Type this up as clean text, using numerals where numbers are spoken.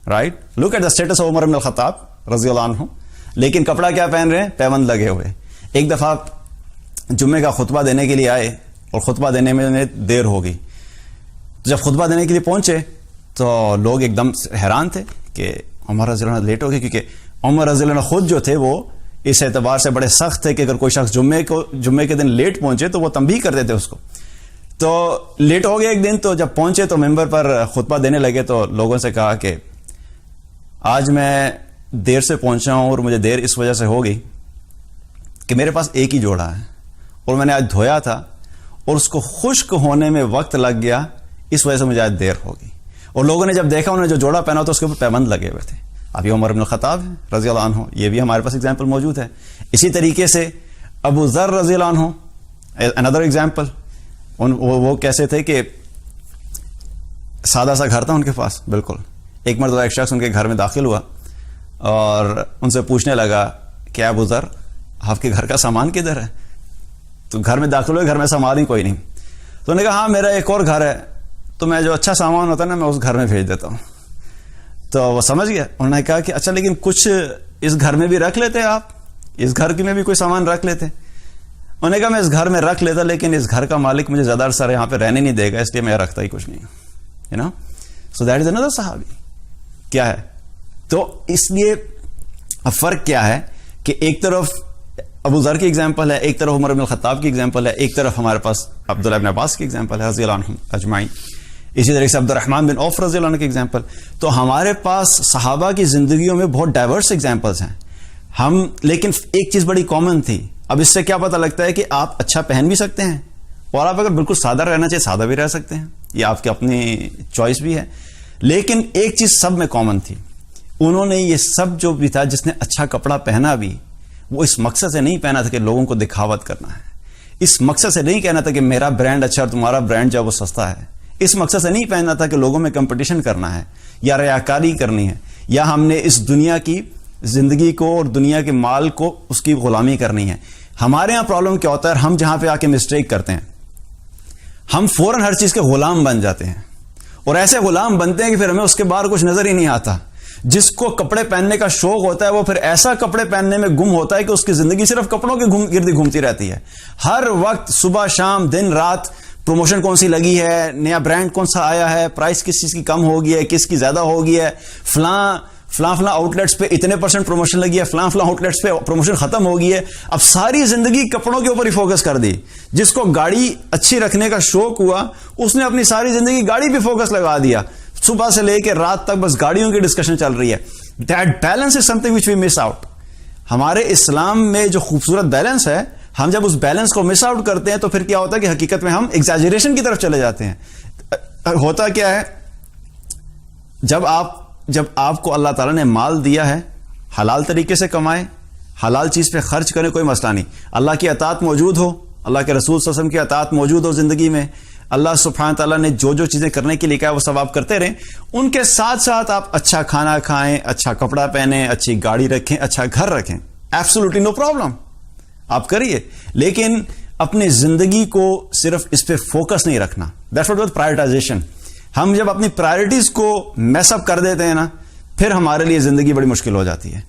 Right. Look at the status of Umar bin Al Khattab رضی اللہ عنہ. لیکن کپڑا کیا پہن رہے ہیں؟ پیبند لگے ہوئے. ایک دفعہ جمعے کا خطبہ دینے کے لیے آئے اور خطبہ دینے میں دیر ہو گئی. جب خطبہ دینے کے لیے پہنچے تو لوگ ایک دم حیران تھے کہ عمر رضی اللہ عنہ لیٹ ہو گئے، کیونکہ عمر رضی اللہ عنہ خود جو تھے وہ اس اعتبار سے بڑے سخت تھے کہ اگر کوئی شخص جمعے کے دن لیٹ پہنچے تو وہ تنبیہ کر دیتے اس کو. تو لیٹ ہو گئے ایک دن، تو جب پہنچے تو ممبر پر خطبہ دینے لگے تو لوگوں سے کہا کہ آج میں دیر سے پہنچا ہوں اور مجھے دیر اس وجہ سے ہو گئی کہ میرے پاس ایک ہی جوڑا ہے اور میں نے آج دھویا تھا اور اس کو خشک ہونے میں وقت لگ گیا، اس وجہ سے مجھے آج دیر ہو گئی. اور لوگوں نے جب دیکھا انہوں نے جو جوڑا پہنا تو اس کے اوپر پیبند لگے ہوئے تھے. اب یہ عمر بن الخطاب ہے رضی اللہ عنہ، یہ بھی ہمارے پاس اگزامپل موجود ہے. اسی طریقے سے ابو ذر رضی اللہ عنہ اندر ایگزامپل. وہ کیسے تھے کہ سادہ سا گھر تھا ان کے پاس بالکل. ایک مرتبہ ایک شخص ان کے گھر میں داخل ہوا اور ان سے پوچھنے لگا کہ ابو ذر آپ کے گھر کا سامان کدھر ہے؟ تو گھر میں داخل ہوئے، گھر میں سامان ہی کوئی نہیں. تو انہوں نے کہا ہاں میرا ایک اور گھر ہے، تو میں جو اچھا سامان ہوتا ہے نا میں اس گھر میں بھیج دیتا ہوں. تو وہ سمجھ گیا. انہوں نے کہا کہ اچھا لیکن کچھ اس گھر میں بھی رکھ لیتے آپ، اس گھر کی میں بھی کوئی سامان رکھ لیتے. انہوں نے کہا میں اس گھر میں رکھ لیتا لیکن اس گھر کا مالک مجھے زیادہ عرصہ یہاں پہ رہنے نہیں دے گا، اس لیے میں رکھتا ہی کچھ نہیں. You know so that is another صحابی. کیا ہے تو اس لیے فرق کیا ہے کہ ایک طرف ابو ذر کی ایگزامپل ہے، ایک طرف عمر بن الخطاب کی ایگزامپل ہے، ایک طرف ہمارے پاس عبداللہ بن عباس کی ایگزامپل ہے رضی اللہ عنہم اجمعین. اسی طریقے سے عبد الرحمن بن عوف رضی اللہ عنہ کی ایگزامپل. تو ہمارے پاس صحابہ کی زندگیوں میں بہت ڈائیورس ایگزامپلس ہیں لیکن ایک چیز بڑی کامن تھی. اب اس سے کیا پتہ لگتا ہے کہ آپ اچھا پہن بھی سکتے ہیں اور آپ اگر بالکل سادہ رہنا چاہیے سادہ بھی رہ سکتے ہیں، یہ آپ کی اپنی چوائس بھی ہے. لیکن ایک چیز سب میں کامن تھی، انہوں نے یہ سب جو بھی تھا، جس نے اچھا کپڑا پہنا بھی وہ اس مقصد سے نہیں پہنا تھا کہ لوگوں کو دکھاوت کرنا ہے، اس مقصد سے نہیں کہنا تھا کہ میرا برانڈ اچھا اور تمہارا برانڈ جو وہ سستا ہے، اس مقصد سے نہیں پہننا تھا کہ لوگوں میں کمپٹیشن کرنا ہے یا ریاکاری کرنی ہے یا ہم نے اس دنیا کی زندگی کو اور دنیا کے مال کو اس کی غلامی کرنی ہے. ہمارے ہاں پرابلم کیا ہوتا ہے، ہم جہاں پہ آ کے مسٹیک کرتے ہیں ہم فوراً ہر چیز کے غلام بن جاتے ہیں اور ایسے غلام بنتے ہیں کہ پھر ہمیں اس کے باہر کچھ نظر ہی نہیں آتا. جس کو کپڑے پہننے کا شوق ہوتا ہے وہ پھر ایسا کپڑے پہننے میں گم ہوتا ہے کہ اس کی زندگی صرف کپڑوں کے گرد گھومتی رہتی ہے. ہر وقت صبح شام دن رات پروموشن کون سی لگی ہے، نیا برانڈ کون سا آیا ہے، پرائس کس چیز کی کم ہوگی ہے، کس کی زیادہ ہوگی ہے، فلاں آؤٹ لیٹس پہ اتنے % پروموشن لگی ہے، فلاں آؤٹ لیٹس پہ پروموشن ختم ہوگی ہے. اب ساری زندگی کپڑوں کے اوپر ہی فوکس کر دی. جس کو گاڑی اچھی رکھنے کا شوق ہوا اس نے اپنی ساری زندگی گاڑی پہ فوکس لگا دیا، صبح سے لے کے رات تک بس گاڑیوں کی ڈسکشن چل رہی ہے. That balance is something which we miss out. ہمارے اسلام میں جو خوبصورت بیلنس ہے، ہم جب اس بیلنس کو مس آؤٹ کرتے ہیں تو پھر کیا ہوتا ہے کہ حقیقت میں ہم ایگزیجریشن کی طرف چلے جاتے ہیں. ہوتا کیا ہے، جب آپ کو اللہ تعالیٰ نے مال دیا ہے، حلال طریقے سے کمائے، حلال چیز پہ خرچ کریں، کوئی مسئلہ نہیں. اللہ کی اطاعت موجود ہو، اللہ کے رسول صلی اللہ علیہ وسلم کی اطاعت موجود ہو زندگی میں، اللہ سبحانہ تعالیٰ نے جو چیزیں کرنے کے لیے کہا وہ سب آپ کرتے رہیں. ان کے ساتھ ساتھ آپ اچھا کھانا کھائیں، اچھا کپڑا پہنیں، اچھی گاڑی رکھیں، اچھا گھر رکھیں، ایبسولوٹلی نو پرابلم، آپ کریے. لیکن اپنی زندگی کو صرف اس پہ فوکس نہیں رکھنا. That's what prioritisation. ہم جب اپنی پرائرٹیز کو میس اپ کر دیتے ہیں نا، پھر ہمارے لیے زندگی بڑی مشکل ہو جاتی ہے.